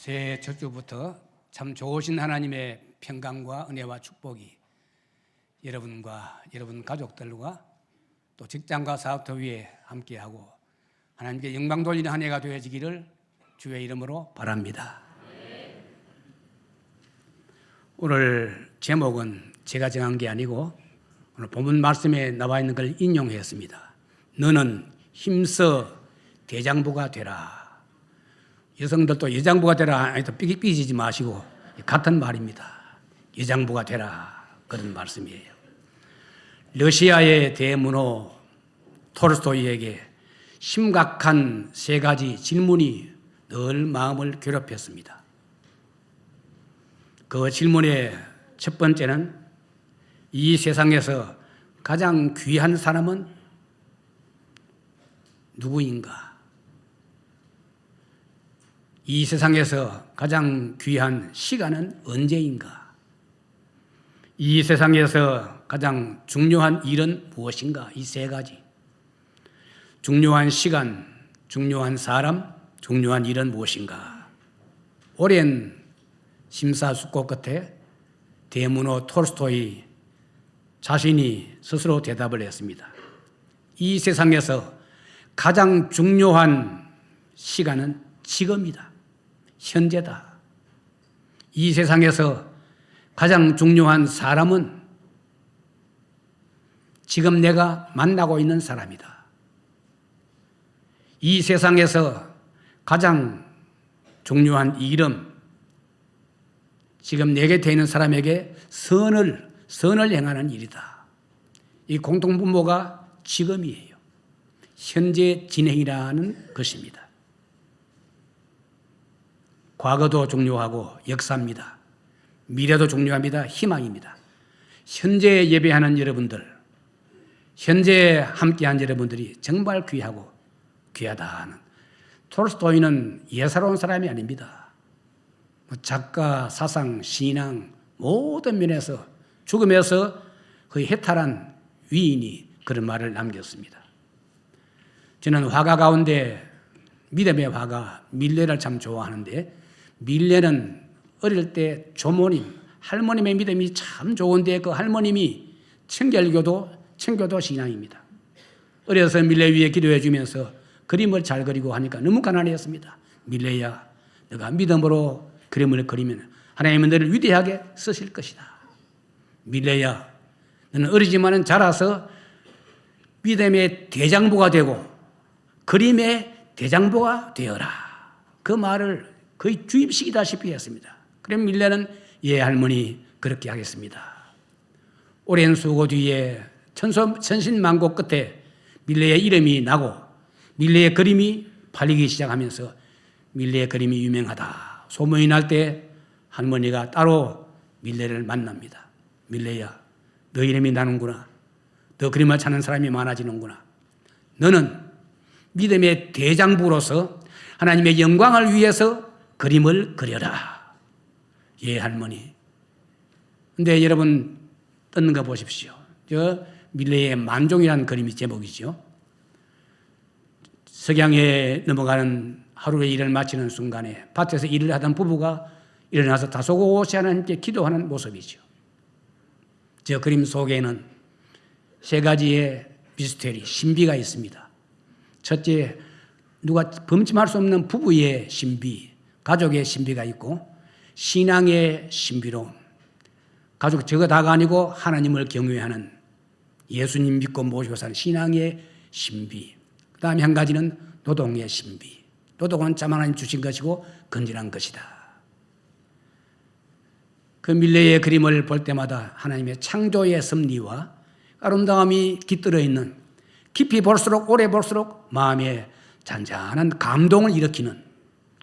새해 첫 주부터 참 좋으신 하나님의 평강과 은혜와 축복이 여러분과 여러분 가족들과 또 직장과 사업터 위에 함께하고 하나님께 영광 돌리는 한 해가 되어지기를 주의 이름으로 바랍니다. 오늘 제목은 제가 정한 게 아니고 오늘 본문 말씀에 나와 있는 걸 인용했습니다. 너는 힘써 대장부가 되라. 여성들도 여장부가 되라. 삐지지 마시고 같은 말입니다. 여장부가 되라. 그런 말씀이에요. 러시아의 대문호 톨스토이에게 심각한 세 가지 질문이 늘 마음을 괴롭혔습니다. 그 질문의 첫 번째는 이 세상에서 가장 귀한 사람은 누구인가? 이 세상에서 가장 귀한 시간은 언제인가? 이 세상에서 가장 중요한 일은 무엇인가? 이 세 가지. 중요한 시간, 중요한 사람, 중요한 일은 무엇인가? 오랜 심사숙고 끝에 대문호 톨스토이 자신이 스스로 대답을 했습니다. 이 세상에서 가장 중요한 시간은 지금이다. 현재다. 이 세상에서 가장 중요한 사람은 지금 내가 만나고 있는 사람이다. 이 세상에서 가장 중요한 일은 지금 내게 되는 사람에게 선을 행하는 일이다. 이 공통분모가 지금이에요. 현재 진행이라는 것입니다. 과거도 중요하고 역사입니다. 미래도 중요합니다. 희망입니다. 현재 예배하는 여러분들, 현재 함께한 여러분들이 정말 귀하고 귀하다는. 톨스토이는 예사로운 사람이 아닙니다. 작가, 사상, 신앙 모든 면에서 죽음에서 거의 해탈한 위인이 그런 말을 남겼습니다. 저는 화가 가운데 믿음의 화가 밀레를 참 좋아하는데 밀레는 어릴 때 조모님, 할머님의 믿음이 참 좋은데 그 할머님이 청교도 신앙입니다. 어려서 밀레 위에 기도해 주면서 그림을 잘 그리고 하니까 너무 가난했습니다. 밀레야, 너가 믿음으로 그림을 그리면 하나님은 너를 위대하게 쓰실 것이다. 밀레야, 너는 어리지만은 자라서 믿음의 대장부가 되고 그림의 대장부가 되어라. 그 말을 거의 주입식이다시피 했습니다. 그럼 밀레는 예 할머니 그렇게 하겠습니다. 오랜 수고 뒤에 천신만고 끝에 밀레의 이름이 나고 밀레의 그림이 팔리기 시작하면서 밀레의 그림이 유명하다. 소문이 날 때 할머니가 따로 밀레를 만납니다. 밀레야, 너 이름이 나는구나. 너 그림을 찾는 사람이 많아지는구나. 너는 믿음의 대장부로서 하나님의 영광을 위해서 그림을 그려라. 예, 할머니. 근데 여러분 떴는 거 보십시오. 저 밀레의 만종이라는 그림이 제목이죠. 석양에 넘어가는 하루의 일을 마치는 순간에 밭에서 일을 하던 부부가 일어나서 다소곳이 하나님께 기도하는 모습이죠. 저 그림 속에는 세 가지의 미스테리, 신비가 있습니다. 첫째, 누가 범침할 수 없는 부부의 신비, 가족의 신비가 있고 신앙의 신비로움, 가족 저거 다가 아니고 하나님을 경외하는 예수님 믿고 모시고 사는 신앙의 신비. 그 다음에 한 가지는 노동의 신비. 노동은 참 하나님 주신 것이고 건전한 것이다. 그 밀레의 그림을 볼 때마다 하나님의 창조의 섭리와 아름다움이 깃들어 있는, 깊이 볼수록 오래 볼수록 마음에 잔잔한 감동을 일으키는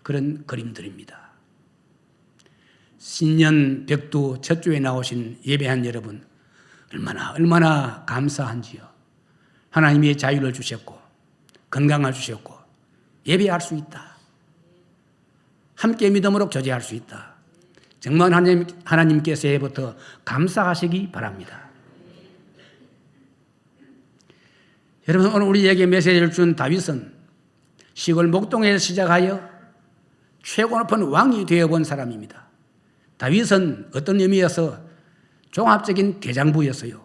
그런 그림들입니다. 신년 벽두 첫 주에 나오신 예배한 여러분 얼마나 감사한지요. 하나님이 자유를 주셨고 건강을 주셨고 예배할 수 있다. 함께 믿음으로 교제할 수 있다. 정말 하나님께 새해부터 감사하시기 바랍니다. 여러분, 오늘 우리에게 메시지를 준 다윗은 시골 목동에서 시작하여 최고 높은 왕이 되어본 사람입니다. 다윗은 어떤 의미에서 종합적인 대장부였어요.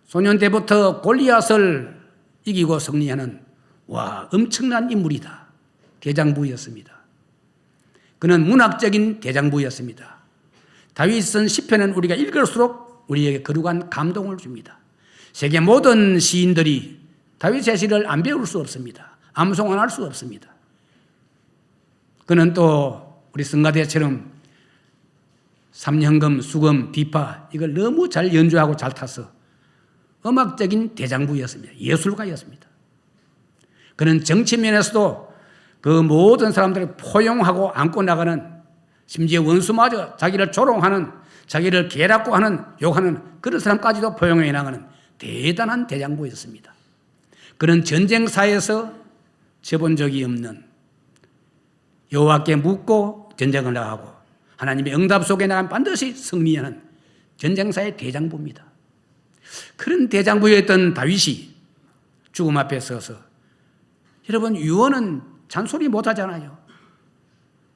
소년 때부터 골리앗을 이기고 승리하는 엄청난 인물이다. 대장부였습니다. 그는 문학적인 대장부였습니다. 다윗은 시편은 우리가 읽을수록 우리에게 거룩한 감동을 줍니다. 세계 모든 시인들이 다윗의 시를 안 배울 수 없습니다. 암송 안 할 수 없습니다. 그는 또 우리 성가대처럼 삼현금, 수금, 비파 이걸 너무 잘 연주하고 잘 타서 음악적인 대장부였습니다. 예술가였습니다. 그는 정치 면에서도 그 모든 사람들을 포용하고 안고 나가는, 심지어 원수마저 자기를 조롱하는, 자기를 개라고 하는, 욕하는 그런 사람까지도 포용해 나가는 대단한 대장부였습니다. 그는 전쟁사에서 쳐본 적이 없는, 여호와께 묻고 전쟁을 나가고 하나님의 응답 속에 나가면 반드시 승리하는 전쟁사의 대장부입니다. 그런 대장부였던 다윗이 죽음 앞에 서서, 여러분 유언은 잔소리 못하잖아요.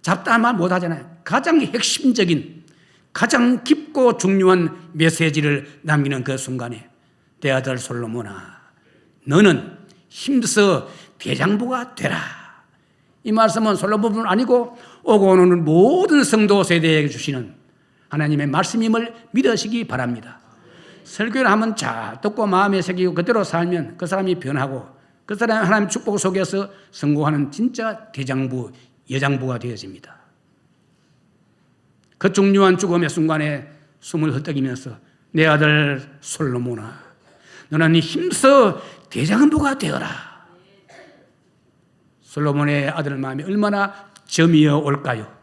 잡다한 말 못하잖아요. 가장 핵심적인, 가장 깊고 중요한 메시지를 남기는 그 순간에 내 아들 솔로몬아, 너는 힘써 대장부가 되라. 이 말씀은 솔로몬뿐 아니고 오고 오는 모든 성도 세대에게 주시는 하나님의 말씀임을 믿으시기 바랍니다. 설교를 하면 잘 듣고 마음에 새기고 그대로 살면 그 사람이 변하고 그 사람이 하나님의 축복 속에서 성공하는 진짜 대장부, 여장부가 되어집니다. 그 중요한 죽음의 순간에 숨을 헐떡이면서 내 아들 솔로몬아, 너는 힘써 대장부가 되어라. 솔로몬의 아들 마음이 얼마나 점이어 올까요?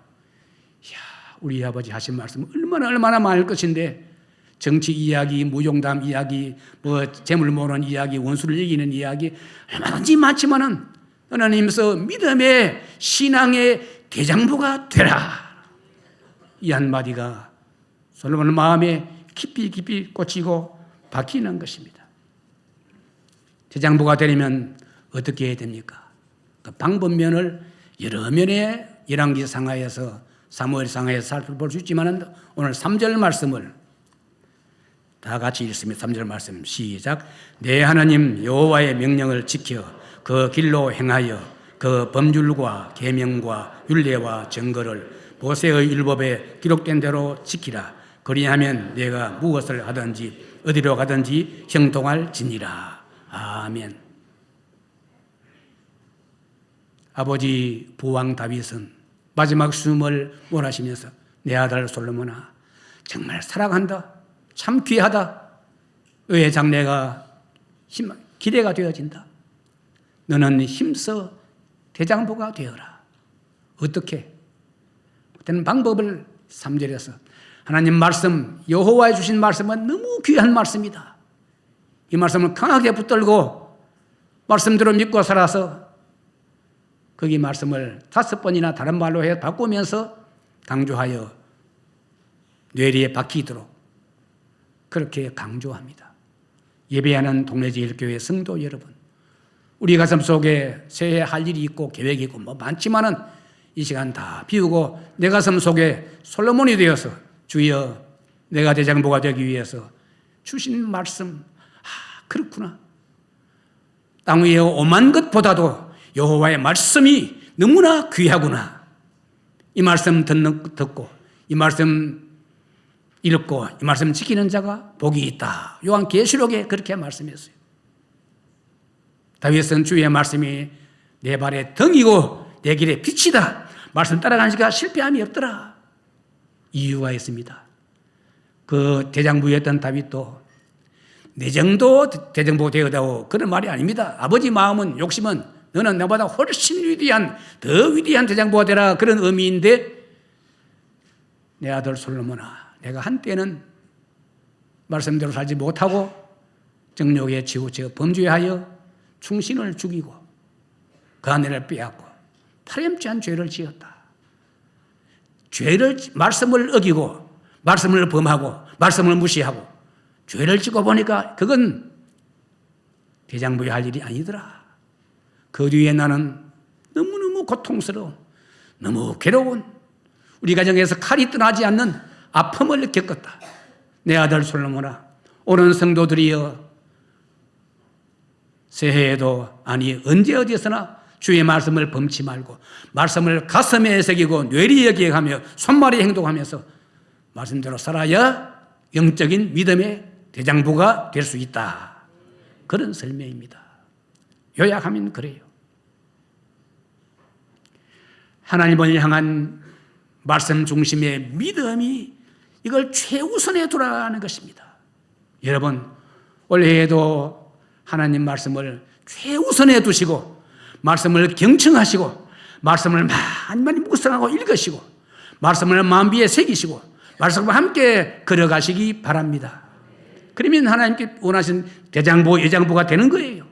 우리 아버지 하신 말씀은 얼마나 많을 것인데, 정치 이야기, 무용담 이야기, 재물 모으는 이야기, 원수를 이기는 이야기 얼마든지 많지만은 너는 힘써 믿음의 신앙의 대장부가 되라. 이 한마디가 솔로몬의 마음에 깊이 꽂히고 박히는 것입니다. 대장부가 되려면 어떻게 해야 됩니까? 그 방법면을 여러 면의 열왕기 상하에서, 사무엘 상하에서 살펴볼 수 있지만 오늘 3절 말씀을 다 같이 읽습니다. 3절 말씀 시작. 내 하나님 여호와의 명령을 지켜 그 길로 행하여 그 법률과 계명과 율례와 증거를 모세의 율법에 기록된 대로 지키라. 그리하면 내가 무엇을 하든지 어디로 가든지 형통할지니라. 아멘. 아버지 부왕 다윗은 마지막 숨을 몰아쉬면서 내 아들 솔로몬아, 정말 사랑한다. 참 귀하다. 의의 장래가 기대가 되어진다. 너는 힘써 대장부가 되어라. 어떻게? 그때는 방법을 3절에서 하나님 말씀, 여호와의 주신 말씀은 너무 귀한 말씀이다. 이 말씀을 강하게 붙들고 말씀대로 믿고 살아서 거기 말씀을 5번이나 다른 말로 해 바꾸면서 강조하여 뇌리에 박히도록 그렇게 강조합니다. 예배하는 동래제일교회 성도 여러분, 우리 가슴 속에 새해 할 일이 있고 계획이 있고 많지만은 이 시간 다 비우고 내 가슴 속에 솔로몬이 되어서 주여 내가 대장부가 되기 위해서 주신 말씀, 그렇구나. 땅 위에 오만 것보다도 여호와의 말씀이 너무나 귀하구나. 이 말씀 듣고 이 말씀 읽고 이 말씀 지키는 자가 복이 있다. 요한계시록에 그렇게 말씀했어요. 다윗은 주의 말씀이 내 발의 등이고 내 길의 빛이다. 말씀 따라가는 자가 실패함이 없더라. 이유가 있습니다. 그 대장부였던 다윗도 내 정도 대장부 되어다오 그런 말이 아닙니다. 아버지 마음은, 욕심은 너는 나보다 훨씬 위대한, 더 위대한 대장부가 되라, 그런 의미인데, 내 아들 솔로몬아, 내가 한때는 말씀대로 살지 못하고 정욕에 치우쳐 범죄하여 충신을 죽이고 그 아내를 빼앗고 파렴치한 죄를 지었다. 말씀을 어기고 말씀을 범하고 말씀을 무시하고 죄를 짓고 보니까 그건 대장부의 할 일이 아니더라. 그 뒤에 나는 너무너무 고통스러운, 너무 괴로운 우리 가정에서 칼이 떠나지 않는 아픔을 겪었다. 내 아들 솔로몬아, 오는 성도들이여, 새해에도 아니 언제 어디서나 주의 말씀을 범치 말고 말씀을 가슴에 새기고 뇌리에 기억하며 손말에 행동하면서 말씀대로 살아야 영적인 믿음의 대장부가 될 수 있다. 그런 설명입니다. 요약하면 그래요. 하나님을 향한 말씀 중심의 믿음이 이걸 최우선에 두라는 것입니다. 여러분, 올해에도 하나님 말씀을 최우선에 두시고 말씀을 경청하시고 말씀을 많이 묵상하고 읽으시고 말씀을 마음비에 새기시고 말씀과 함께 걸어가시기 바랍니다. 그러면 하나님께 원하신 대장부, 예장부가 되는 거예요.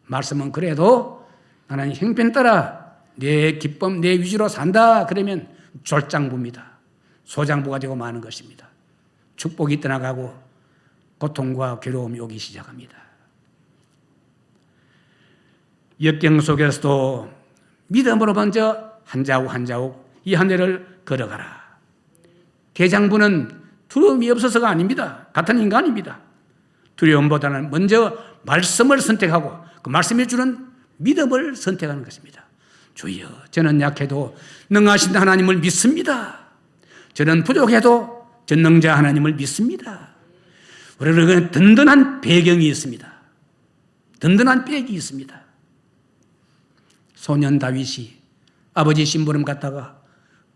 말씀은 그래도 하나님 형편 따라 내 기쁨, 내 위주로 산다 그러면 졸장부입니다. 소장부가 되고 마는 것입니다. 축복이 떠나가고 고통과 괴로움이 오기 시작합니다. 역경 속에서도 믿음으로 먼저 한 자국 한 자국 이 한 해를 걸어가라. 대장부는 두려움이 없어서가 아닙니다. 같은 인간입니다. 두려움보다는 먼저 말씀을 선택하고 그 말씀이 주는 믿음을 선택하는 것입니다. 주여, 저는 약해도 능하신 하나님을 믿습니다. 저는 부족해도 전능자 하나님을 믿습니다. 우리는 든든한 배경이 있습니다. 든든한 백이 있습니다. 소년 다윗이 아버지 심부름 갔다가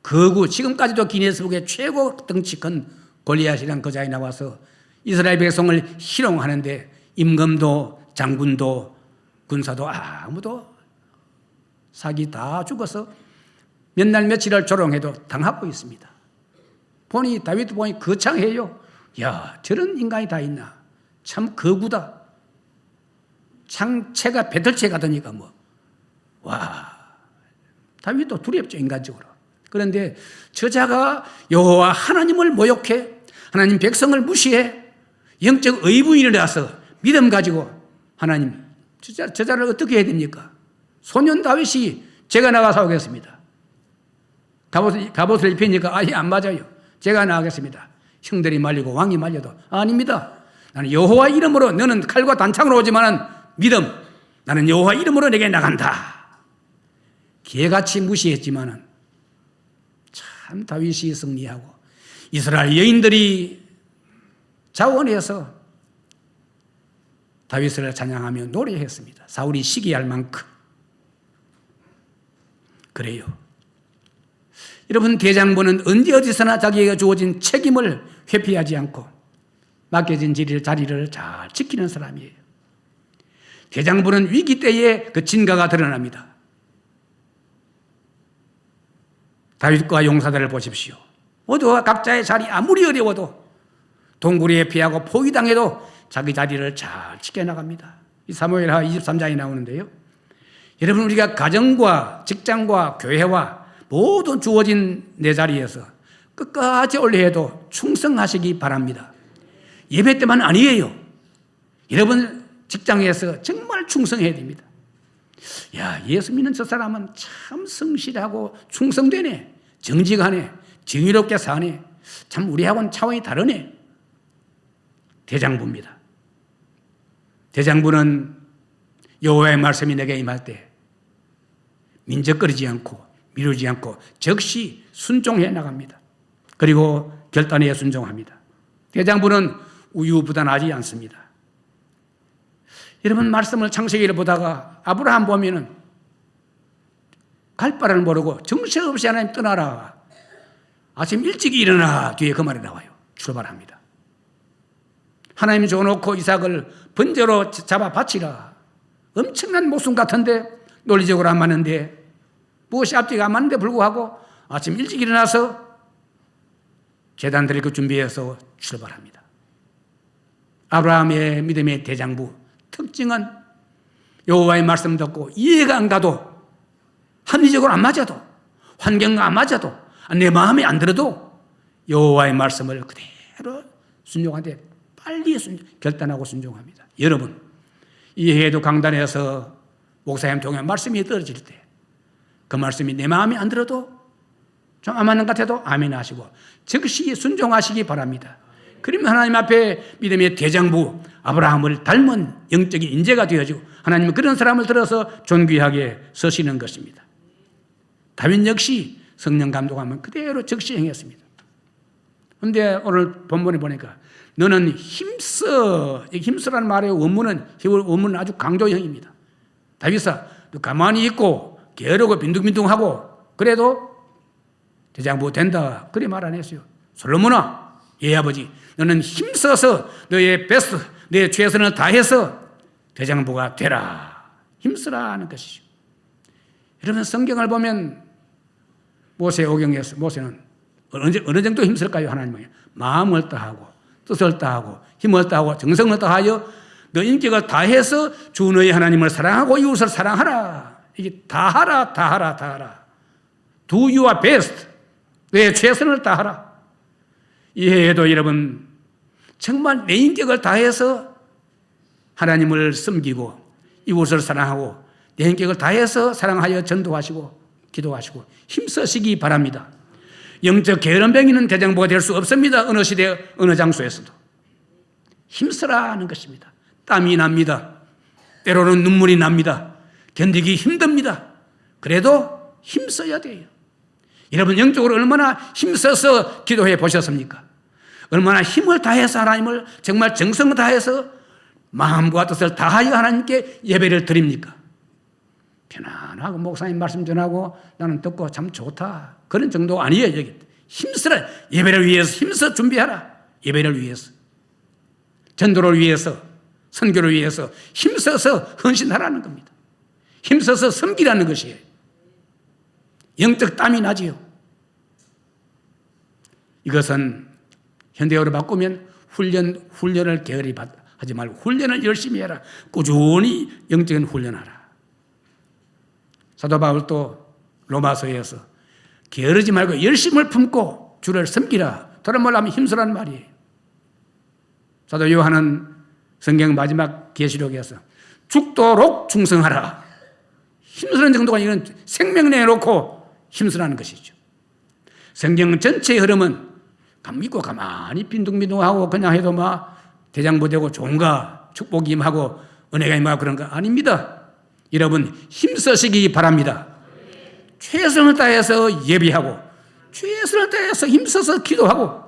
거구, 지금까지도 기네스북의 최고 덩치 큰 골리앗이란 거자에 나와서 이스라엘 백성을 희롱하는데 임금도 장군도 군사도 아무도 사기 다 죽어서 몇 날 며칠을 조롱해도 당하고 있습니다. 보니 다윗도 보니 거창해요. 야, 저런 인간이 다 있나. 참 거구다. 창체가 배틀체 가더니까 뭐. 와, 다윗도 두렵죠, 인간적으로. 그런데 저자가 여호와 하나님을 모욕해 하나님 백성을 무시해 영적 의문이 일어나서 믿음 가지고 하나님 저자를 어떻게 해야 됩니까? 소년 다윗이 제가 나가 싸우겠습니다. 갑옷을 입히니까 아예 안 맞아요. 제가 나가겠습니다. 형들이 말리고 왕이 말려도 아닙니다. 나는 여호와 이름으로, 너는 칼과 단창으로 오지만은 믿음, 나는 여호와 이름으로 내게 나간다. 개같이 무시했지만은 참 다윗이 승리하고 이스라엘 여인들이 자원해서 다윗을 찬양하며 노래했습니다. 사울이 시기할 만큼. 그래요. 여러분, 대장부는 언제 어디서나 자기에게 주어진 책임을 회피하지 않고 맡겨진 자리를 잘 지키는 사람이에요. 대장부는 위기 때에 그 진가가 드러납니다. 다윗과 용사들을 보십시오. 모두가 각자의 자리 아무리 어려워도 동굴에 피하고 포위당해도 자기 자리를 잘 지켜나갑니다. 이 사무엘하 23장에 나오는데요. 여러분, 우리가 가정과 직장과 교회와 모든 주어진 내 자리에서 끝까지 올해에도 충성하시기 바랍니다. 예배 때만 아니에요. 여러분 직장에서 정말 충성해야 됩니다. 야, 예수 믿는 저 사람은 참 성실하고 충성되네. 정직하네. 정의롭게 사네. 참 우리하고는 차원이 다르네. 대장부입니다. 대장부는 여호와의 말씀이 내게 임할 때 민적거리지 않고 미루지 않고 즉시 순종해 나갑니다. 그리고 결단에 순종합니다. 대장부는 우유부단하지 않습니다. 여러분, 말씀을 창세기를 보다가 아브라함 보면은 갈 바를 모르고 정신없이 하나님 떠나라. 아침 일찍 일어나. 뒤에 그 말이 나와요. 출발합니다. 하나님이 줘놓고 이삭을 번제로 잡아 바치라. 엄청난 목숨 같은데 논리적으로 안 맞는데 무엇이 앞뒤가 안 맞는데 불구하고 아침 일찍 일어나서 제단 드릴 것 준비해서 출발합니다. 아브라함의 믿음의 대장부 특징은 여호와의 말씀 듣고 이해가 안 가도 합리적으로 안 맞아도 환경과 안 맞아도 내 마음에 안 들어도 여호와의 말씀을 그대로 순종하되 빨리 결단하고 순종합니다. 여러분, 이 해에도 강단에서 목사님 통해 말씀이 떨어질 때 그 말씀이 내 마음에 안 들어도 좀 안 맞는 것 같아도 아멘 하시고 즉시 순종하시기 바랍니다. 그러면 하나님 앞에 믿음의 대장부 아브라함을 닮은 영적인 인재가 되어지고 하나님은 그런 사람을 들어서 존귀하게 서시는 것입니다. 다윗 역시 성령 감동하면 그대로 즉시 행했습니다. 그런데 오늘 본문에 보니까 너는 힘써, 힘써라는 말의 원문은 아주 강조형입니다. 다윗아, 너 가만히 있고 게으르고 빈둥빈둥하고 그래도 대장부 된다. 그래 말 안 했어요. 솔로몬아, 예 아버지, 너는 힘써서 너의 베스트, 너의 최선을 다해서 대장부가 되라. 힘쓰라는 것이죠. 여러분 성경을 보면 모세 오경에서 모세는 어느 정도 힘쓸까요? 하나님은 마음을 다하고 뜻을 다하고 힘을 다하고 정성을 다하여 너 인격을 다해서 주 너의 하나님을 사랑하고 이웃을 사랑하라. 이게 다하라. Do your best. 너의 최선을 다하라. 이해해도 여러분 정말 내 인격을 다해서 하나님을 섬기고 이웃을 사랑하고 내 인격을 다해서 사랑하여 전도하시고 기도하시고 힘쓰시기 바랍니다. 영적 게으름뱅이는 대장부가 될 수 없습니다. 어느 시대 어느 장소에서도 힘쓰라는 것입니다. 땀이 납니다. 때로는 눈물이 납니다. 견디기 힘듭니다. 그래도 힘써야 돼요. 여러분 영적으로 얼마나 힘써서 기도해 보셨습니까? 얼마나 힘을 다해서 하나님을 정말 정성을 다해서 마음과 뜻을 다하여 하나님께 예배를 드립니까? 편안하고 목사님 말씀 전하고 나는 듣고 참 좋다. 그런 정도 아니에요. 여기 힘쓰라. 예배를 위해서 힘써 준비하라. 예배를 위해서. 전도를 위해서. 선교를 위해서 힘써서 헌신하라는 겁니다. 힘써서 섬기라는 것이에요. 영적 땀이 나지요. 이것은 현대어로 바꾸면 훈련을 게으리 하지 말고 훈련을 열심히 해라. 꾸준히 영적인 훈련하라. 사도 바울도 로마서에서 게으르지 말고 열심을 품고 주를 섬기라. 다른 말로 하면 힘쓰라는 말이에요. 사도 요한은 성경 마지막 계시록에서 죽도록 충성하라. 힘쓰는 정도가 이건 생명 내놓고 힘쓰라는 것이죠. 성경 전체의 흐름은 믿고 가만히 빈둥빈둥하고 그냥 해도 막 대장부 되고 좋은가 축복이 임하고 은혜가 임하고 그런 거 아닙니다. 여러분 힘쓰시기 바랍니다. 최선을 다해서 예비하고 최선을 다해서 힘써서 기도하고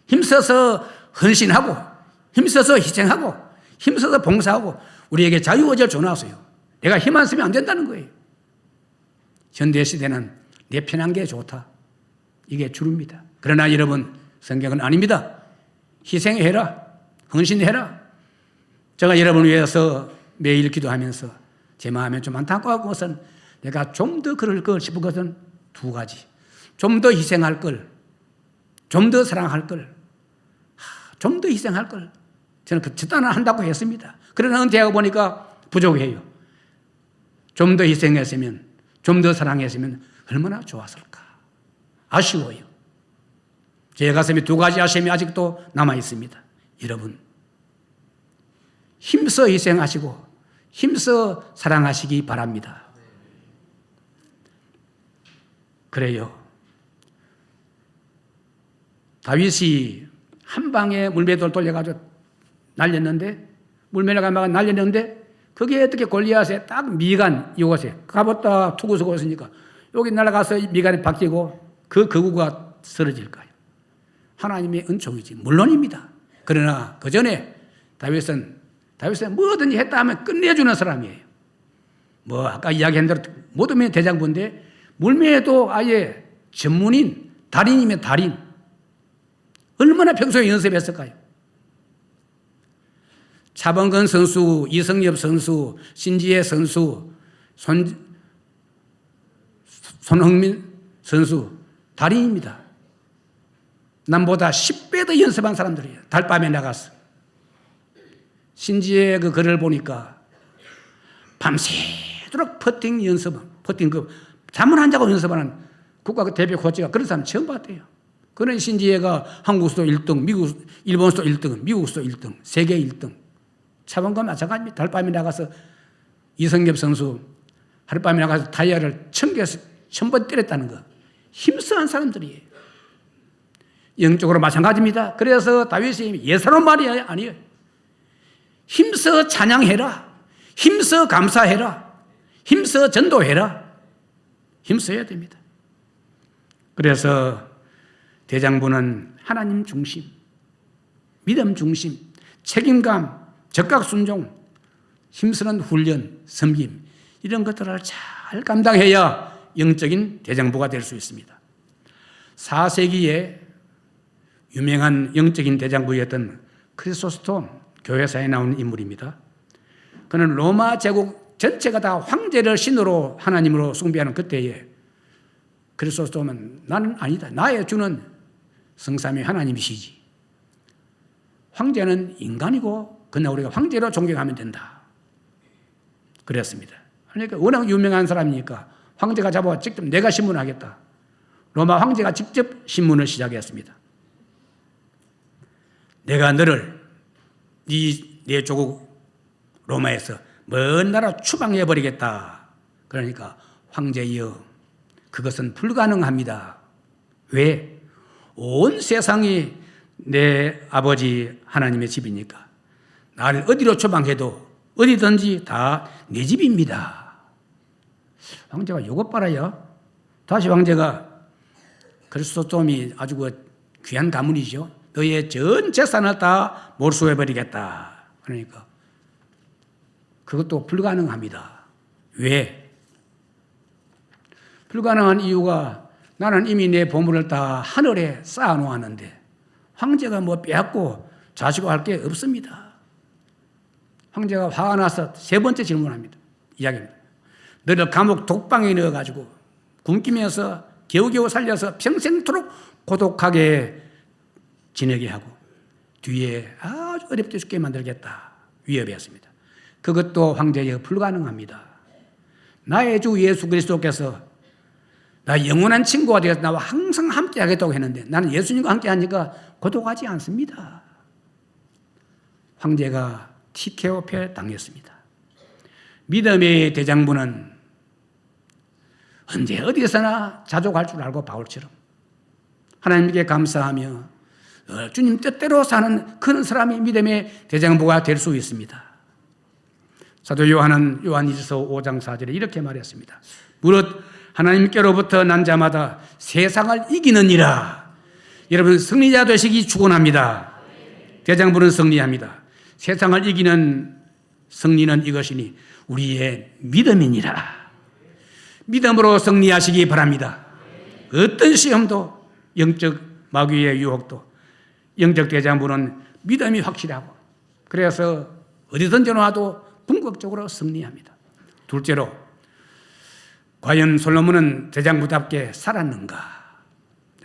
힘써서 헌신하고 힘써서 희생하고 힘써서 봉사하고 우리에게 자유의지를 줘놨어요. 내가 힘 안 쓰면 안 된다는 거예요. 현대시대는 내 편한 게 좋다. 이게 주류입니다. 그러나 여러분 성경은 아닙니다. 희생해라. 헌신해라. 제가 여러분을 위해서 매일 기도하면서 제 마음에 좀 안타까운 것은 내가 좀 더 그럴 걸 싶은 것은 두 가지. 좀 더 희생할 걸. 좀 더 사랑할 걸. 좀 더 희생할 걸. 저는 그 짓단을 한다고 했습니다. 그러나 은퇴하고 보니까 부족해요. 좀 더 희생했으면, 좀 더 사랑했으면 얼마나 좋았을까. 아쉬워요. 제 가슴에 두 가지 아쉬움이 아직도 남아 있습니다. 여러분, 힘써 희생하시고 힘써 사랑하시기 바랍니다. 그래요. 다윗이 한 방에 물매돌 돌려가지고 날렸는데, 물매가 막 날렸는데, 그게 어떻게 골리앗에 딱 미간 이곳에 가봤다 투구 서고 있으니까 여기 날아가서 미간에 박히고 그 거구가 쓰러질까요? 하나님의 은총이지. 물론입니다. 그러나 그 전에 다윗은 뭐든지 했다 하면 끝내주는 사람이에요. 뭐 아까 이야기한 대로 모든 대장부인데 물매에도 아예 전문인, 달인이면 달인. 얼마나 평소에 연습했을까요? 차범근 선수, 이성엽 선수, 신지혜 선수, 손흥민 선수, 달인입니다. 남보다 10배 더 연습한 사람들이에요. 달밤에 나가서. 신지혜 그 글을 보니까 밤새도록 퍼팅 잠을 안 자고 연습하는 국가 대표 코치가 그런 사람 처음 봤대요. 그런 신지혜가 한국 수도 1등, 일본 수도 1등, 미국 수도 1등, 세계 1등. 차범근과 마찬가지입니다. 달밤에 나가서 이성엽 선수 하룻밤에 나가서 다이아를 1000개에서 1000번 때렸다는 거. 힘쓰한 사람들이에요. 영적으로 마찬가지입니다. 그래서 다윗이 예사로운 말이 아니에요. 힘써 찬양해라. 힘써 감사해라. 힘써 전도해라. 힘써야 됩니다. 그래서 대장부는 하나님 중심, 믿음 중심, 책임감, 적각 순종, 힘쓰는 훈련, 섬김 이런 것들을 잘 감당해야 영적인 대장부가 될 수 있습니다. 4세기에 유명한 영적인 대장부였던 크리소스톰 교회사에 나온 인물입니다. 그는 로마 제국 전체가 다 황제를 신으로 하나님으로 숭배하는 그때에 크리소스톰은 나는 아니다. 나의 주는 성삼위 하나님이시지. 황제는 인간이고 그러나 우리가 황제로 존경하면 된다. 그랬습니다. 그러니까 워낙 유명한 사람이니까 황제가 잡아 직접 내가 신문하겠다. 로마 황제가 직접 신문을 시작했습니다. 내가 너를 내 조국 로마에서 먼 나라 추방해버리겠다. 그러니까 황제여 그것은 불가능합니다. 왜? 온 세상이 내 아버지 하나님의 집이니까 나를 어디로 추방해도 어디든지 다 내 집입니다. 황제가 이것 봐라요. 다시 황제가 그리스도tom이 아주 귀한 가문이죠. 너의 전 재산을 다 몰수해버리겠다. 그러니까 그것도 불가능합니다. 왜? 불가능한 이유가 나는 이미 내 보물을 다 하늘에 쌓아놓았는데 황제가 뭐 빼앗고 자시고 할 게 없습니다. 황제가 화가 나서 세 번째 질문합니다. 이야기입니다. 너를 감옥 독방에 넣어가지고 굶기면서 겨우겨우 살려서 평생토록 고독하게 지내게 하고 뒤에 아주 어렵게 죽게 만들겠다. 위협이었습니다. 그것도 황제여 불가능합니다. 나의 주 예수 그리스도께서 나 영원한 친구가 되어서 나와 항상 함께 하겠다고 했는데 나는 예수님과 함께 하니까 고독하지 않습니다. 황제가 티케오페 당했습니다. 믿음의 대장부는 언제 어디서나 자족할 줄 알고 바울처럼 하나님께 감사하며 주님 뜻대로 사는 그런 사람이 믿음의 대장부가 될 수 있습니다. 사도 요한은 요한일서 5장 4절에 이렇게 말했습니다. 무릇 하나님께로부터 난 자마다 세상을 이기느니라. 여러분 승리자 되시기 축원합니다. 대장부는 승리합니다. 세상을 이기는 승리는 이것이니 우리의 믿음이니라. 믿음으로 승리하시기 바랍니다. 어떤 시험도 영적 마귀의 유혹도 영적 대장부는 믿음이 확실하고 그래서 어디든지 놔도 궁극적으로 승리합니다. 둘째로 과연 솔로몬은 대장부답게 살았는가?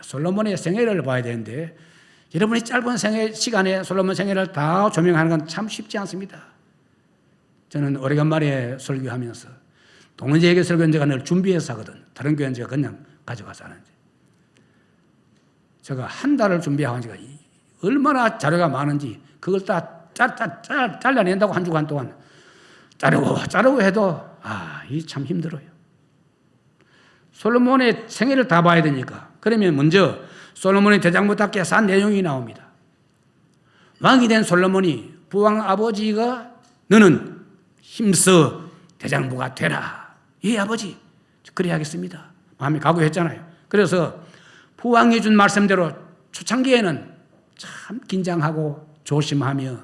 솔로몬의 생애를 봐야 되는데 여러분이 짧은 생애 시간에 솔로몬 생애를 다 조명하는 건 참 쉽지 않습니다. 저는 오래간만에 설교하면서 동원제에게 설교는 제가 늘 준비해서 하거든. 다른 교회는 제가 그냥 가져가서 하는데 제가 한 달을 준비하고 제가 얼마나 자료가 많은지 그걸 다 잘라낸다고 한 주간 동안 자르고 해도 이 참 힘들어요. 솔로몬의 생애를 다 봐야 되니까 그러면 먼저 솔로몬의 대장부답게 산 내용이 나옵니다. 왕이 된 솔로몬이 부왕 아버지가 너는 힘써 대장부가 되라. 예 아버지 그래야 하겠습니다. 마음에 각오했잖아요. 그래서 부왕이 준 말씀대로 초창기에는 참 긴장하고 조심하며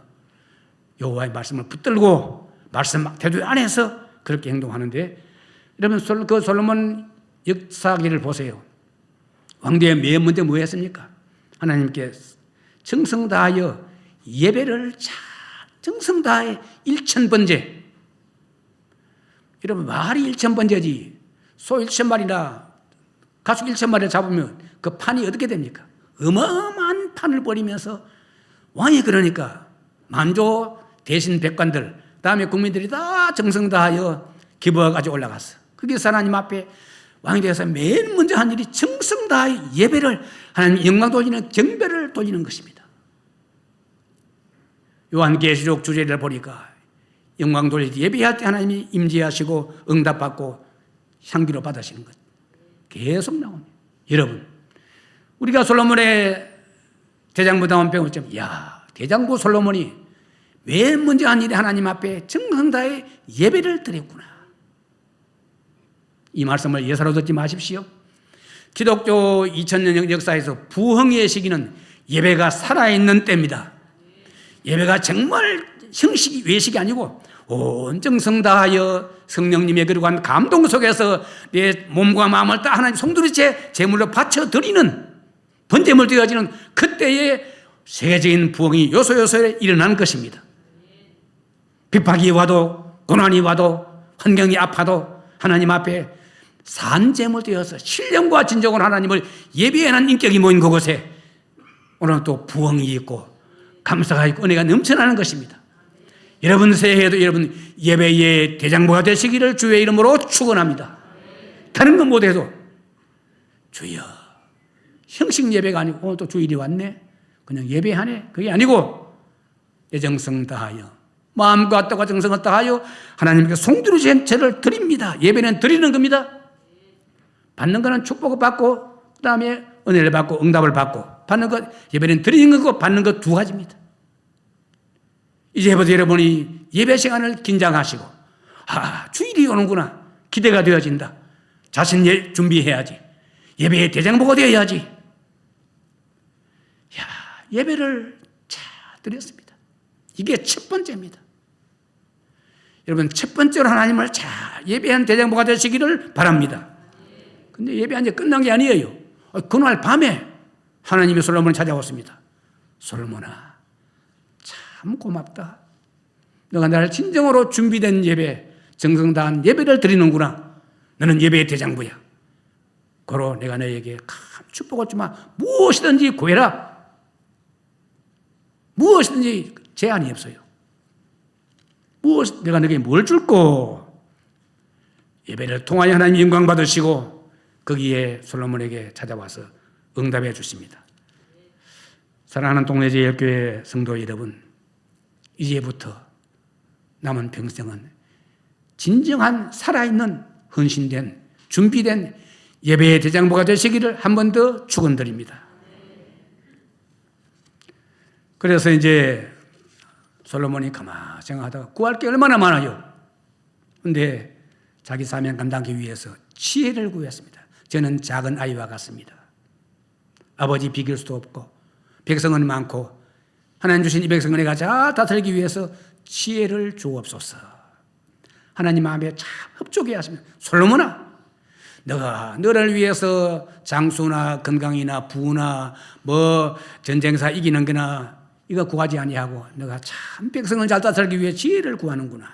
여호와의 말씀을 붙들고 말씀 태도 안에서 그렇게 행동하는데 여러분 그 솔로몬 역사기를 보세요. 왕대의 맨 먼저 뭐 했습니까? 하나님께 정성 다하여 예배를 정성 다해 1000번째. 여러분 말이 1000번째지 소 1000마리나 가축 1000마리를 잡으면 그 판이 어떻게 됩니까? 어마어마한 판을 벌이면서 왕이 그러니까 만조 대신 백관들 다음에 국민들이 다 정성 다하여 기부가지고 올라갔어. 거기서 하나님 앞에 왕이 되어서 맨 먼저 한 일이 정성 다하여 예배를 하나님 영광 돌리는 경배를 돌리는 것입니다. 요한계시록 주제를 보니까 영광 돌릴 때 예배할 때 하나님이 임재하시고 응답받고 향기로 받으시는 것. 계속 나옵니다. 여러분, 우리가 솔로몬의 대장부다운 배웠죠. 야, 대장부 솔로몬이 왜 먼저 한 일이 하나님 앞에 정성 다해 예배를 드렸구나. 이 말씀을 예사로 듣지 마십시오. 기독교 2000년 역사에서 부흥의 시기는 예배가 살아있는 때입니다. 예배가 정말 형식이 외식이 아니고 온 정성 다하여 성령님의 그러한 감동 속에서 내 몸과 마음을 다 하나님 송두리째 제물로 바쳐드리는 번제물 되어지는 그때의 세계적인 부흥이 요소요소에 일어나는 것입니다. 핍박이 와도 고난이 와도 환경이 아파도 하나님 앞에 산제물 되어서 신령과 진정으로 하나님을 예배하는 인격이 모인 그곳에 오늘 또 부흥이 있고 감사가 있고 은혜가 넘쳐나는 것입니다. 여러분 새해에도 여러분 예배의 대장부가 되시기를 주의 이름으로 축원합니다. 다른 건 못해도 주여, 형식 예배가 아니고 오늘 또 주일이 왔네, 그냥 예배하네, 그게 아니고 애정성 다하여 마음과 뜻과 정성을 다하여 하나님께 송두리 제를 드립니다. 예배는 드리는 겁니다. 받는 거는 축복을 받고 그 다음에 은혜를 받고 응답을 받고, 받는 것, 예배는 드리는 거고 받는 것 두 가지입니다. 이제부터 여러분이 예배 시간을 긴장하시고, 주일이 오는구나, 기대가 되어진다. 자신 준비해야지. 예배의 대장부가 되어야지. 예배를 잘 드렸습니다. 이게 첫 번째입니다. 여러분, 첫 번째로 하나님을 잘 예배한 대장부가 되시기를 바랍니다. 근데 예배한 지 끝난 게 아니에요. 그날 밤에 하나님이 솔로몬을 찾아왔습니다. 솔로몬아, 참 고맙다. 너가 나를 진정으로 준비된 예배, 정성 다한 예배를 드리는구나. 너는 예배의 대장부야. 고로 내가 너에게 큰 축복을 주마. 무엇이든지 구해라. 무엇이든지 제한이 없어요. 내가 너에게 뭘 줄고? 예배를 통하여 하나님 영광 받으시고 거기에 솔로몬에게 찾아와서 응답해 주십니다. 사랑하는 동래제일교회 성도 여러분, 이제부터 남은 평생은 진정한 살아있는 헌신된 준비된 예배의 대장부가 되시기를 한 번 더 축원드립니다. 그래서 이제 솔로몬이 가만히 생각하다가 구할 게 얼마나 많아요. 그런데 자기 사명 감당하기 위해서 지혜를 구했습니다. 저는 작은 아이와 같습니다. 아버지 비길 수도 없고 백성은 많고 하나님 주신 이 백성을 내가 잘 다스리기 위해서 지혜를 주옵소서. 하나님 마음에 참 흡족해야 하십니다. 솔로몬아, 너가 너를 위해서 장수나 건강이나 부나 뭐 전쟁사 이기는 거나 이거 구하지 아니하고 너가 참 백성을 잘 다스리기 위해 지혜를 구하는구나.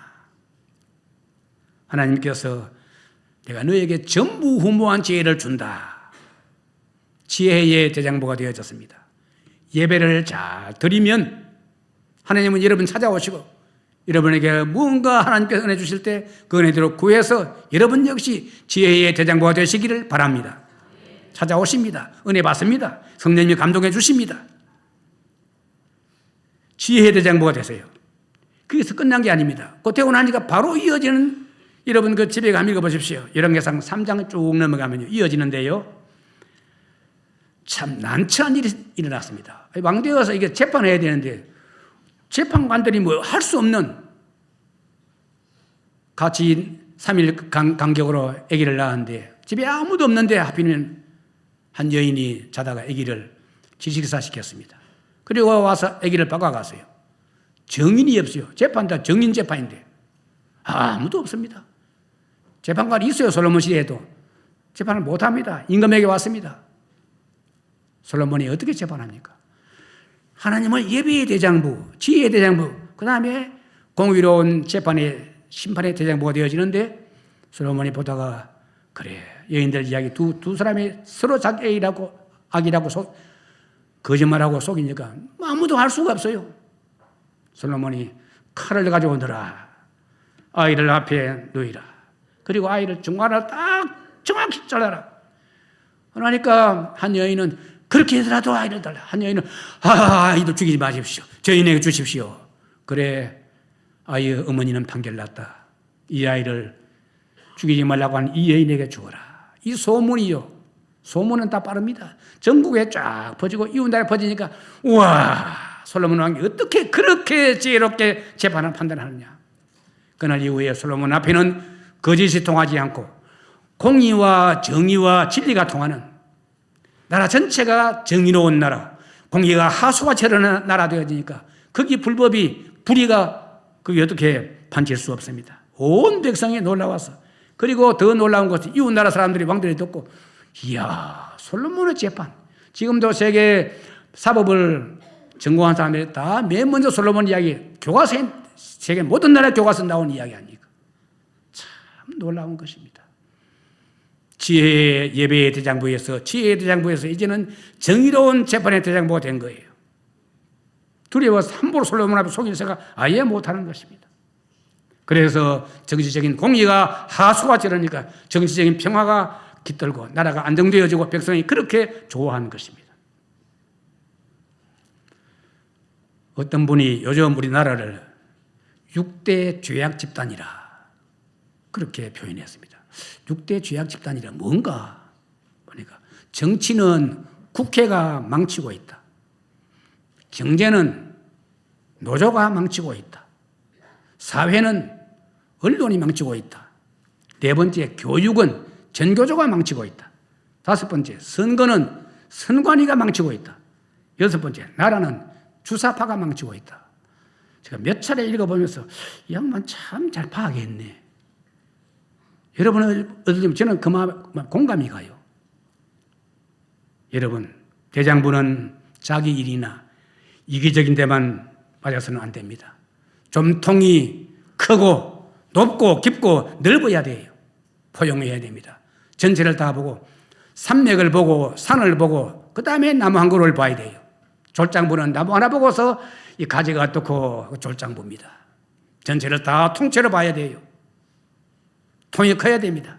하나님께서 내가 너에게 전무후무한 지혜를 준다. 지혜의 대장부가 되어졌습니다. 예배를 잘 드리면 하나님은 여러분 찾아오시고 여러분에게 무언가 하나님께서 은혜 주실 때 그 은혜대로 구해서 여러분 역시 지혜의 대장부가 되시기를 바랍니다. 찾아오십니다. 은혜 받습니다. 성령님이 감동해 주십니다. 지혜의 대장부가 되세요. 거기서 끝난 게 아닙니다. 그 되고 나니까 바로 이어지는, 여러분 그 집에 가면 읽어보십시오. 열왕기상 3장 쭉 넘어가면요 이어지는데요, 참 난처한 일이 일어났습니다. 왕되어서 이게 재판해야 되는데 재판관들이 뭐 할 수 없는, 같이 3일 간격으로 아기를 낳았는데 집에 아무도 없는데 하필이면 한 여인이 자다가 아기를 지식사시켰습니다. 그리고 와서 아기를 바꿔갔어요. 정인이 없어요. 재판 다 정인 재판인데 아무도 없습니다. 재판관이 있어요. 솔로몬 시대에도 재판을 못합니다. 임금에게 왔습니다. 솔로몬이 어떻게 재판합니까? 하나님을 예배의 대장부, 지혜의 대장부, 그 다음에 공의로운 재판의 심판의 대장부가 되어지는데 솔로몬이 보다가 그래, 여인들 이야기 두 사람이 서로 자기 애이라고 악이라고 거짓말하고 속이니까 아무도 할 수가 없어요. 솔로몬이 칼을 가지고 오너라. 아이를 앞에 놓이라. 그리고 아이를 중간을 딱 정확히 잘라라. 그러니까 한 여인은 그렇게 해서라도 아이를 달라. 한 여인은 아이도 죽이지 마십시오. 저인에게 주십시오. 그래, 아이의 어머니는 판결났다. 이 아이를 죽이지 말라고 한 이 여인에게 주어라. 이 소문이요. 소문은 다 빠릅니다. 전국에 쫙 퍼지고 이웃 나라에 퍼지니까 우와, 솔로몬 왕이 어떻게 그렇게 지혜롭게 재판을 판단하느냐. 그날 이후에 솔로몬 앞에는 거짓이 통하지 않고 공의와 정의와 진리가 통하는 나라 전체가 정의로운 나라, 공의가 하수와 채르는 나라 되어지니까 거기 불법이 불의가 그게 어떻게 판칠 수 없습니다. 온 백성이 놀라워서, 그리고 더 놀라운 것은 이웃 나라 사람들이 왕들이 듣고 이야, 솔로몬의 재판. 지금도 세계 사법을 전공한 사람들이 다 맨 먼저 솔로몬 이야기, 교과서에 세계 모든 나라 교과서 나온 이야기 아닙니까? 참 놀라운 것입니다. 지혜의 예배의 대장부에서, 지혜의 대장부에서 이제는 정의로운 재판의 대장부가 된 거예요. 두려워서 함부로 솔로몬 앞에 속일 생각 아예 못하는 것입니다. 그래서 정치적인 공의가 하수가 저러니까 정치적인 평화가 깃들고 나라가 안정되어지고 백성이 그렇게 좋아하는 것입니다. 어떤 분이 요즘 우리나라를 6대 죄악 집단이라 그렇게 표현했습니다. 6대 죄악 집단이라 뭔가 보니까 정치는 국회가 망치고 있다. 경제는 노조가 망치고 있다. 사회는 언론이 망치고 있다. 네 번째, 교육은 전교조가 망치고 있다. 다섯 번째, 선거는 선관위가 망치고 있다. 여섯 번째, 나라는 주사파가 망치고 있다. 제가 몇 차례 읽어보면서 이 양반 참 잘 파악했네. 여러분은 어떻게 저는 그 마음 공감이 가요. 여러분, 대장부는 자기 일이나 이기적인 데만 빠져서는 안 됩니다. 좀 통이 크고 높고 깊고 넓어야 돼요. 포용해야 됩니다. 전체를 다 보고 산맥을 보고 산을 보고 그 다음에 나무 한 그루를 봐야 돼요. 졸장부는 나무 하나 보고서 이 가지가 어떻고 졸장부입니다. 전체를 다 통째로 봐야 돼요. 통이 커야 됩니다.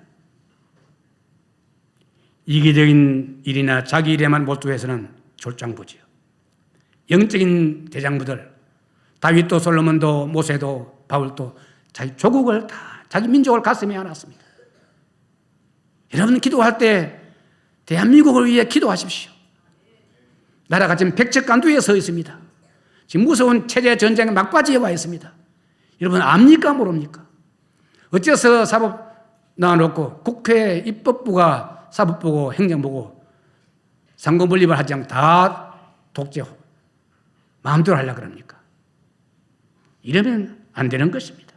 이기적인 일이나 자기 일에만 몰두해서는 졸장부지요. 영적인 대장부들, 다윗도 솔로몬도 모세도 바울도 자기 조국을 다, 자기 민족을 가슴에 안았습니다. 여러분 기도할 때 대한민국을 위해 기도하십시오. 나라가 지금 백척간두에 서 있습니다. 지금 무서운 체제 전쟁의 막바지에 와 있습니다. 여러분 압니까 모릅니까? 어째서 사법 놔놓고 국회 입법부가 사법부고 행정부고 상권분립을 하지 않고 다 독재 마음대로 하려고 그럽니까? 이러면 안 되는 것입니다.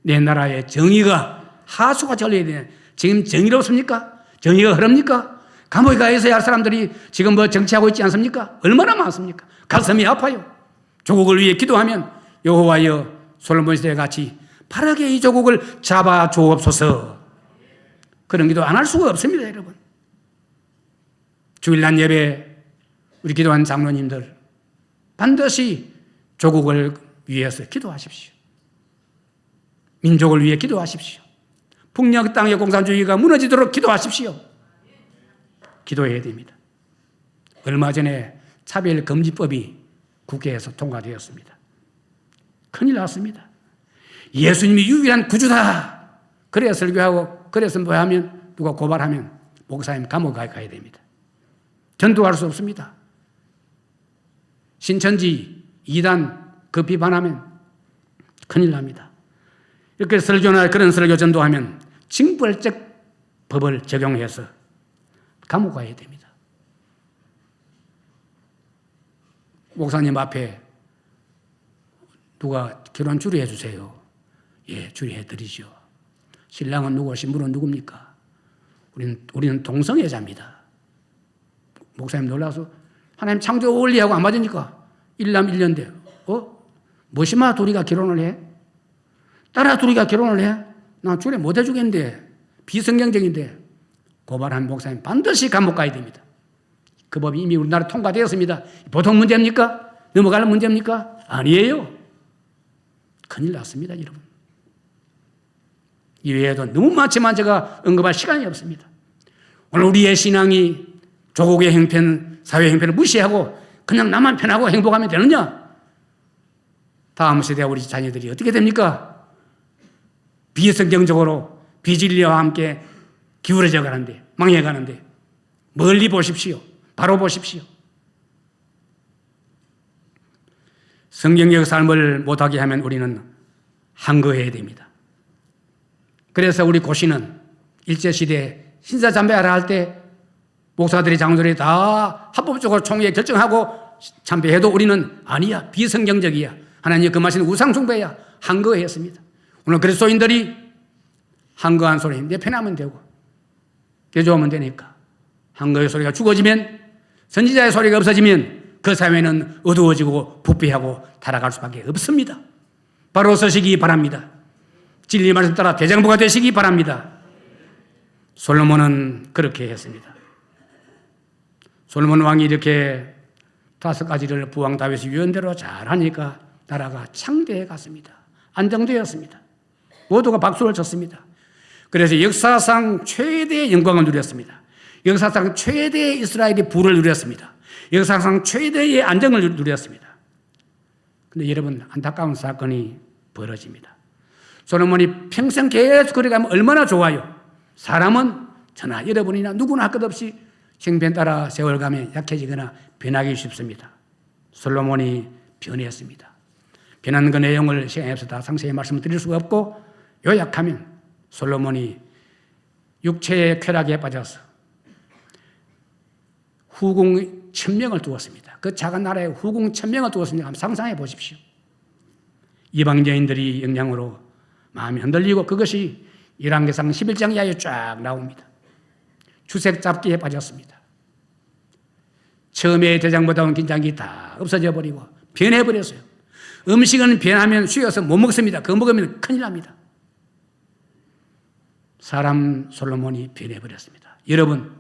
내 나라의 정의가 하수가 절려야 되는, 지금 정의롭습니까? 정의가 흐릅니까? 감옥에 가 있어야 할 사람들이 지금 뭐 정치하고 있지 않습니까? 얼마나 많습니까? 가슴이 아파요. 조국을 위해 기도하면 여호와여 솔로몬 시대 같이 바르게 이 조국을 잡아 주옵소서. 그런 기도 안 할 수가 없습니다, 여러분. 주일날 예배 우리 기도한 장로님들 반드시 조국을 위해서 기도하십시오. 민족을 위해 기도하십시오. 북녘 땅의 공산주의가 무너지도록 기도하십시오. 기도해야 됩니다. 얼마 전에 차별금지법이 국회에서 통과되었습니다. 큰일 났습니다. 예수님이 유일한 구주다. 그래야 설교하고, 그래서 뭐 하면, 누가 고발하면 목사님 감옥 가야 됩니다. 전도할 수 없습니다. 신천지, 이단 그 비판하면 큰일 납니다. 이렇게 설교나 그런 설교 전도하면 징벌적 법을 적용해서 감옥 가야 됩니다. 목사님 앞에 누가 결혼 주례해 주세요. 예, 주례해 드리죠. 신랑은 누구, 신부는 누굽니까? 우리는 동성애자입니다. 목사님 놀라서 하나님 창조 원리하고 안 맞으니까 일남 일녀인데, 뭐시마 둘이가 결혼을 해? 딸아 둘이가 결혼을 해? 나 주례 못 해주겠는데, 비성경적인데, 고발한 목사님 반드시 감옥 가야 됩니다. 그 법이 이미 우리나라 통과되었습니다. 보통 문제입니까? 넘어가는 문제입니까? 아니에요. 큰일 났습니다, 여러분. 이외에도 너무 많지만 제가 언급할 시간이 없습니다. 오늘 우리의 신앙이 조국의 형편, 사회 형편을 무시하고 그냥 나만 편하고 행복하면 되느냐? 다음 세대 우리 자녀들이 어떻게 됩니까? 비성경적으로 비진리와 함께 기울어져 가는데, 망해가는데 멀리 보십시오. 바로 보십시오. 성경적 삶을 못하게 하면 우리는 한거해야 됩니다. 그래서 우리 고시는 일제시대에 신사참배하라 할 때 목사들이 장로들이 다 합법적으로 총회 결정하고 참배해도 우리는 아니야, 비성경적이야, 하나님 금하신 우상숭배야, 한거했습니다. 오늘 그리스도인들이 한거한 소리 내 편하면 되고 개조하면 되니까, 한거의 소리가 죽어지면, 선지자의 소리가 없어지면 그 사회는 어두워지고 부패하고 타락할 수밖에 없습니다. 바로 서시기 바랍니다. 진리 말씀 따라 대장부가 되시기 바랍니다. 솔로몬은 그렇게 했습니다. 솔로몬 왕이 이렇게 5가지를 부왕 다윗이 유언대로 잘하니까 나라가 창대해 갔습니다. 안정되었습니다. 모두가 박수를 쳤습니다. 그래서 역사상 최대의 영광을 누렸습니다. 역사상 최대의 이스라엘이 부를 누렸습니다. 역사상 최대의 안정을 누렸습니다. 그런데 여러분, 안타까운 사건이 벌어집니다. 솔로몬이 평생 계속 그래가면 얼마나 좋아요. 사람은 저나 여러분이나 누구나 할 것 없이 형편 따라 세월 가면 약해지거나 변하기 쉽습니다. 솔로몬이 변했습니다. 변한 그 내용을 시간이 없어서 다 상세히 말씀드릴 수가 없고, 요약하면 솔로몬이 육체의 쾌락에 빠져서 후궁 1000명을 두었습니다. 그 작은 나라에 후궁 1000명을 두었습니다. 한번 상상해 보십시오. 이방 여인들이 영향으로 마음이 흔들리고 그것이 열왕기상 11장 이하에 쫙 나옵니다. 주색 잡기에 빠졌습니다. 처음에 대장보다 온 긴장이 다 없어져 버리고 변해버렸어요. 음식은 변하면 쉬어서 못 먹습니다. 그거 먹으면 큰일 납니다. 사람 솔로몬이 변해버렸습니다. 여러분,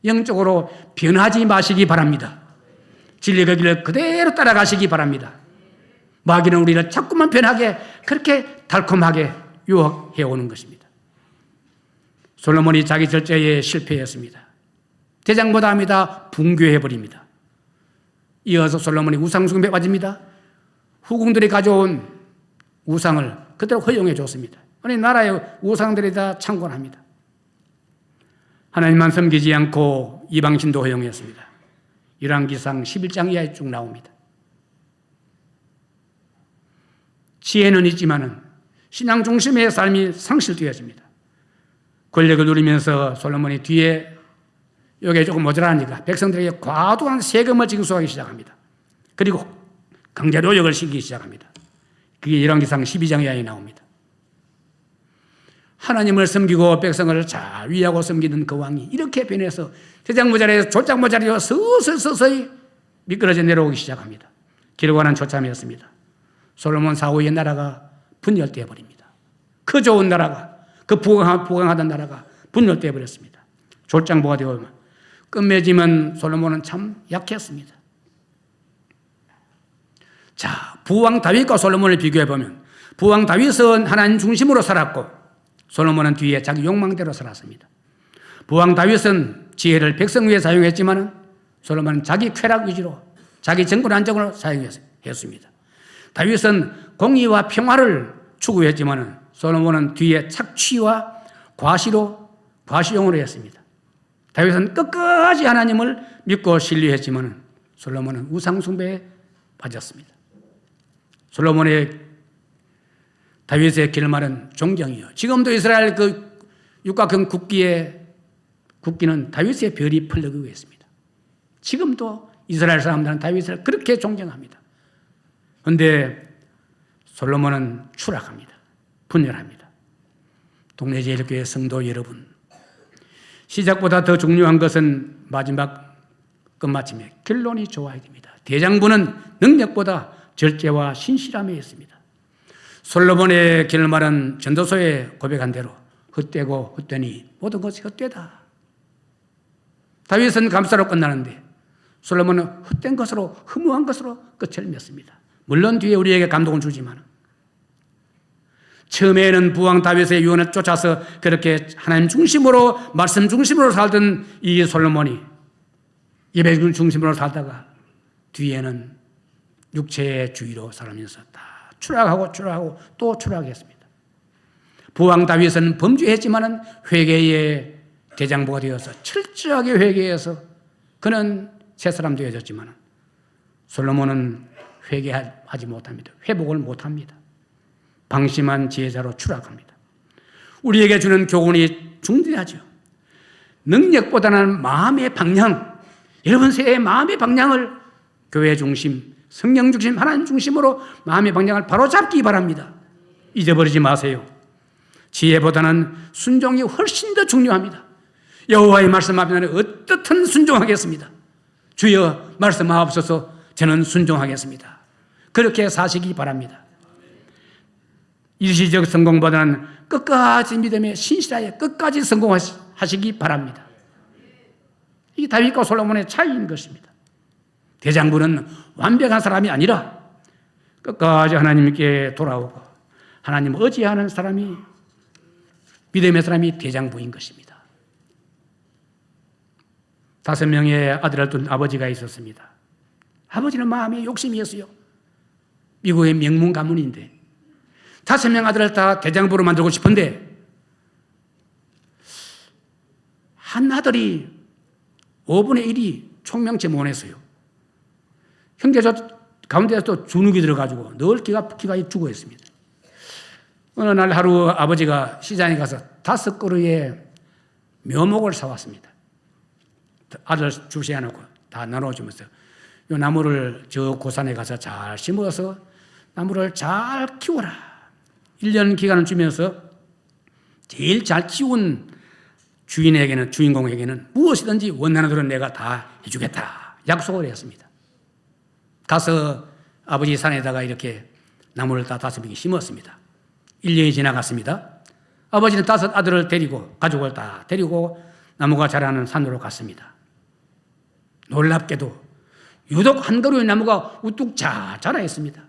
영적으로 변하지 마시기 바랍니다. 진리의 그 길을 그대로 따라가시기 바랍니다. 마귀는 우리를 자꾸만 변하게, 그렇게 달콤하게 유혹해 오는 것입니다. 솔로몬이 자기 절제에 실패했습니다. 대장보다합니다. 붕괴해버립니다. 이어서 솔로몬이 우상숭배에 빠집니다. 후궁들이 가져온 우상을 그대로 허용해 줬습니다. 아니, 나라의 우상들이 다 창궐합니다. 하나님만 섬기지 않고 이방신도 허용했습니다. 열왕기상 11장 이하에 쭉 나옵니다. 지혜는 있지만은 신앙 중심의 삶이 상실되어집니다. 권력을 누리면서 솔로몬이 뒤에 여기에 조금 모자라니까 백성들에게 과도한 세금을 징수하기 시작합니다. 그리고 강제 노역을 시키기 시작합니다. 그게 열왕기상 12장 이하에 나옵니다. 하나님을 섬기고 백성을 잘 위하고 섬기는 그 왕이 이렇게 변해서 대장모자리에서 족장모자리로 서서히 미끄러져 내려오기 시작합니다. 기록하는 초참이었습니다. 솔로몬 사후의 나라가 분열되어 버립니다. 그 좋은 나라가, 그 부강하던 나라가 분열되어 버렸습니다. 졸장부가 되어 끝맺으면 솔로몬은 참 약했습니다. 자, 부왕 다윗과 솔로몬을 비교해 보면 부왕 다윗은 하나님 중심으로 살았고 솔로몬은 뒤에 자기 욕망대로 살았습니다. 부왕 다윗은 지혜를 백성 위에 사용했지만 솔로몬은 자기 쾌락 위주로, 자기 정권 안정으로 사용했습니다. 다윗은 공의와 평화를 추구했지만 솔로몬은 뒤에 착취와 과시용으로 했습니다. 다윗은 끝까지 하나님을 믿고 신뢰했지만 솔로몬은 우상숭배에 빠졌습니다. 솔로몬의 다윗의 길말은 존경이요. 지금도 이스라엘 그 육각형 국기는 다윗의 별이 펄럭이고 있습니다. 지금도 이스라엘 사람들은 다윗을 그렇게 존경합니다. 그런데 솔로몬은 추락합니다. 분열합니다. 동네제일교회 성도 여러분, 시작보다 더 중요한 것은 마지막 끝마침에 결론이 좋아야 됩니다. 대장부는 능력보다 절제와 신실함에 있습니다. 솔로몬의 결말은 전도서에 고백한 대로 헛되고 헛되니 모든 것이 헛되다. 다윗은 감사로 끝나는데 솔로몬은 헛된 것으로, 허무한 것으로 끝을 맺습니다. 물론 뒤에 우리에게 감동을 주지만 처음에는 부왕 다윗의 유언을 쫓아서 그렇게 하나님 중심으로, 말씀 중심으로 살던 이 솔로몬이 예배 중심으로 살다가 뒤에는 육체의 주의로 살면서 다 추락하고 또 추락했습니다. 부왕 다윗은 범죄했지만은 회개의 대장부가 되어서 철저하게 회개해서 그는 새 사람 되어졌지만 솔로몬은 회개하지 못합니다. 회복을 못합니다. 방심한 지혜자로 추락합니다. 우리에게 주는 교훈이 중대하죠. 능력보다는 마음의 방향, 여러분 새해 마음의 방향을 교회 중심, 성령 중심, 하나님 중심으로 마음의 방향을 바로잡기 바랍니다. 잊어버리지 마세요. 지혜보다는 순종이 훨씬 더 중요합니다. 여호와의 말씀 앞에는 어떻든 순종하겠습니다. 주여 말씀하옵소서 저는 순종하겠습니다. 그렇게 사시기 바랍니다. 일시적 성공보다는 끝까지 믿음에 신실하게 끝까지 성공하시기 바랍니다. 이 다윗과 솔로몬의 차이인 것입니다. 대장부는 완벽한 사람이 아니라 끝까지 하나님께 돌아오고 하나님 의지하는 사람이 믿음의 사람이 대장부인 것입니다. 5명의 아들을 둔 아버지가 있었습니다. 아버지는 마음에 욕심이었어요. 미국의 명문 가문인데 5명 아들을 다 대장부로 만들고 싶은데 한 아들이 5분의 1이 총명치 못했어요. 형제자 가운데서 또 주눅이 들어가지고 늘 기가 죽어 있습니다. 어느 날 하루 아버지가 시장에 가서 5그루의 묘목을 사왔습니다. 아들 주시해 놓고 다 나눠주면서 이 나무를 저 고산에 가서 잘 심어서 나무를 잘 키워라. 1년 기간을 주면서 제일 잘 키운 주인공에게는 무엇이든지 원하는 대로 내가 다 해주겠다. 약속을 했습니다. 가서 아버지 산에다가 이렇게 나무를 다 5명이 심었습니다. 1년이 지나갔습니다. 아버지는 5 아들을 데리고 가족을 다 데리고 나무가 자라는 산으로 갔습니다. 놀랍게도 유독 한 그루의 나무가 우뚝 잘 자라 있습니다.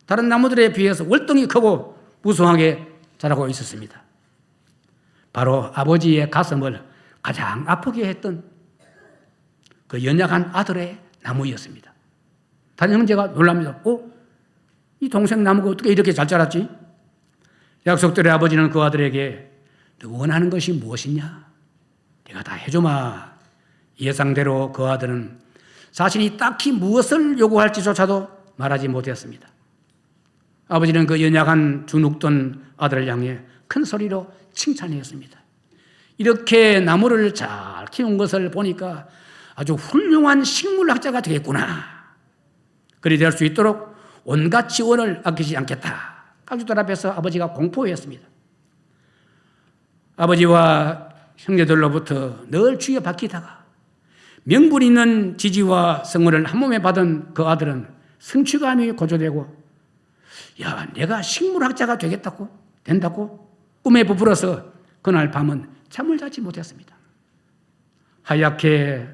다른 나무들에 비해서 월등히 크고 무성하게 자라고 있었습니다. 바로 아버지의 가슴을 가장 아프게 했던 그 연약한 아들의 나무였습니다. 다른 형제가 놀랍니다. 이 동생 나무가 어떻게 이렇게 잘 자랐지? 약속대로 아버지는 그 아들에게 너 원하는 것이 무엇이냐? 내가 다 해주마. 예상대로 그 아들은 자신이 딱히 무엇을 요구할지조차도 말하지 못했습니다. 아버지는 그 연약한 주눅든 아들을 향해 큰 소리로 칭찬했습니다. 이렇게 나무를 잘 키운 것을 보니까 아주 훌륭한 식물학자가 되겠구나. 그리 될 수 있도록 온갖 지원을 아끼지 않겠다. 가족들 앞에서 아버지가 공포했습니다. 아버지와 형제들로부터 늘 주여 바뀌다가 명분 있는 지지와 성원을 한 몸에 받은 그 아들은 성취감이 고조되고 야, 내가 식물학자가 된다고 꿈에 부풀어서 그날 밤은 잠을 자지 못했습니다. 하얗게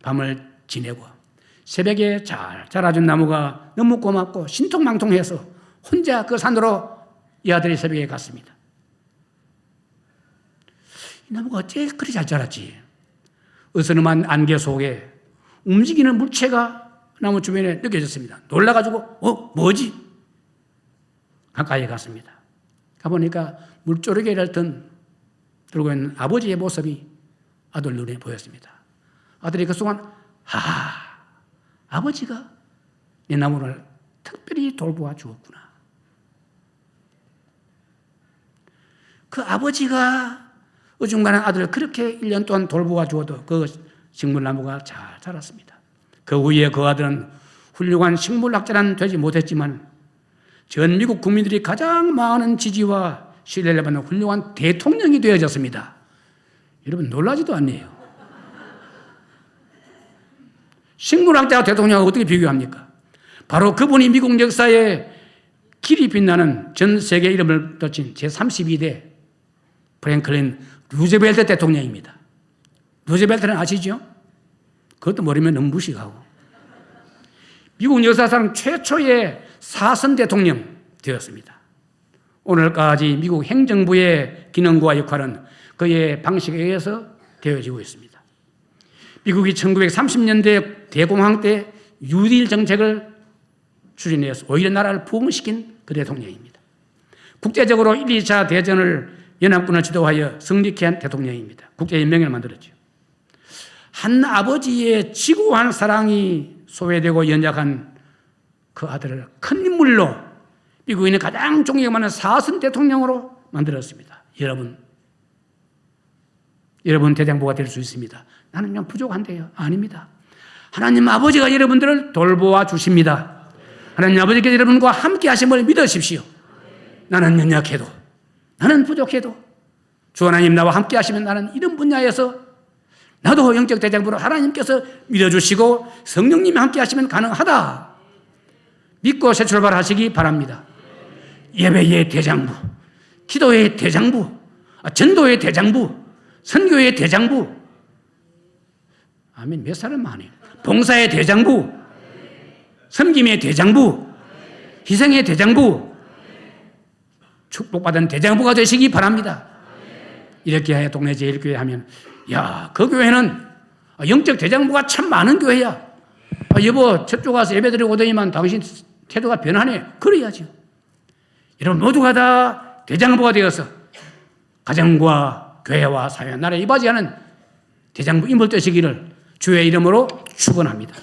밤을 지내고 새벽에 잘 자라준 나무가 너무 고맙고 신통망통해서 혼자 그 산으로 이 아들이 새벽에 갔습니다. 이 나무가 어째 그리 잘 자랐지? 어스름한 안개 속에 움직이는 물체가 나무 주변에 느껴졌습니다. 놀라가지고 뭐지? 가까이 갔습니다. 가보니까 물조르개를 들고 있는 아버지의 모습이 아들 눈에 보였습니다. 아들이 그 순간 아버지가 내 나무를 특별히 돌보아 주었구나. 그 아버지가 어중간한 아들을 그렇게 1년 동안 돌보아 주어도 그 식물나무가 잘 자랐습니다. 그 후에 그 아들은 훌륭한 식물학자는 되지 못했지만 전 미국 국민들이 가장 많은 지지와 신뢰를 받는 훌륭한 대통령이 되어졌습니다. 여러분 놀라지도 않네요. 식물학자와 대통령하고 어떻게 비교합니까? 바로 그분이 미국 역사에 길이 빛나는 전 세계 이름을 떨친 제32대 프랭클린 루즈벨트 대통령입니다. 루즈벨트는 아시죠? 그것도 모르면 너무 무식하고. 미국 역사상 최초의 사선 대통령 되었습니다. 오늘까지 미국 행정부의 기능과 역할은 그의 방식에 의해서 되어지고 있습니다. 미국이 1930년대 대공황 때 뉴딜 정책을 추진해서 오히려 나라를 부흥시킨 그 대통령입니다. 국제적으로 1, 2차 대전을 연합군을 지도하여 승리케 한 대통령입니다. 국제연맹을 만들었죠. 한 아버지의 지고한 사랑이 소외되고 연약한 그 아들을 큰 인물로 미국인이 가장 존경하는 사선 대통령으로 만들었습니다. 여러분 대장부가 될 수 있습니다. 나는 좀 부족한데요. 아닙니다. 하나님 아버지가 여러분들을 돌보아 주십니다. 하나님 아버지께서 여러분과 함께 하심을 믿으십시오. 나는 연약해도, 나는 부족해도 주 하나님 나와 함께 하시면 나는 이런 분야에서 나도 영적 대장부로 하나님께서 믿어주시고 성령님이 함께 하시면 가능하다. 믿고 새 출발하시기 바랍니다. 예배의 대장부, 기도의 대장부, 전도의 대장부, 선교의 대장부. 아멘. 몇 사람 많아요. 봉사의 대장부, 섬김의 대장부, 희생의 대장부, 축복받은 대장부가 되시기 바랍니다. 이렇게 하여 동네 제일교회 하면, 야, 그 교회는 영적 대장부가 참 많은 교회야. 여보, 저쪽 가서 예배 드리고 오더니만 당신 태도가 변하네. 그래야죠. 여러분 모두가 다 대장부가 되어서 가정과 교회와 사회, 나라에 이바지하는 대장부 인물 되시기를 주의 이름으로 축원합니다.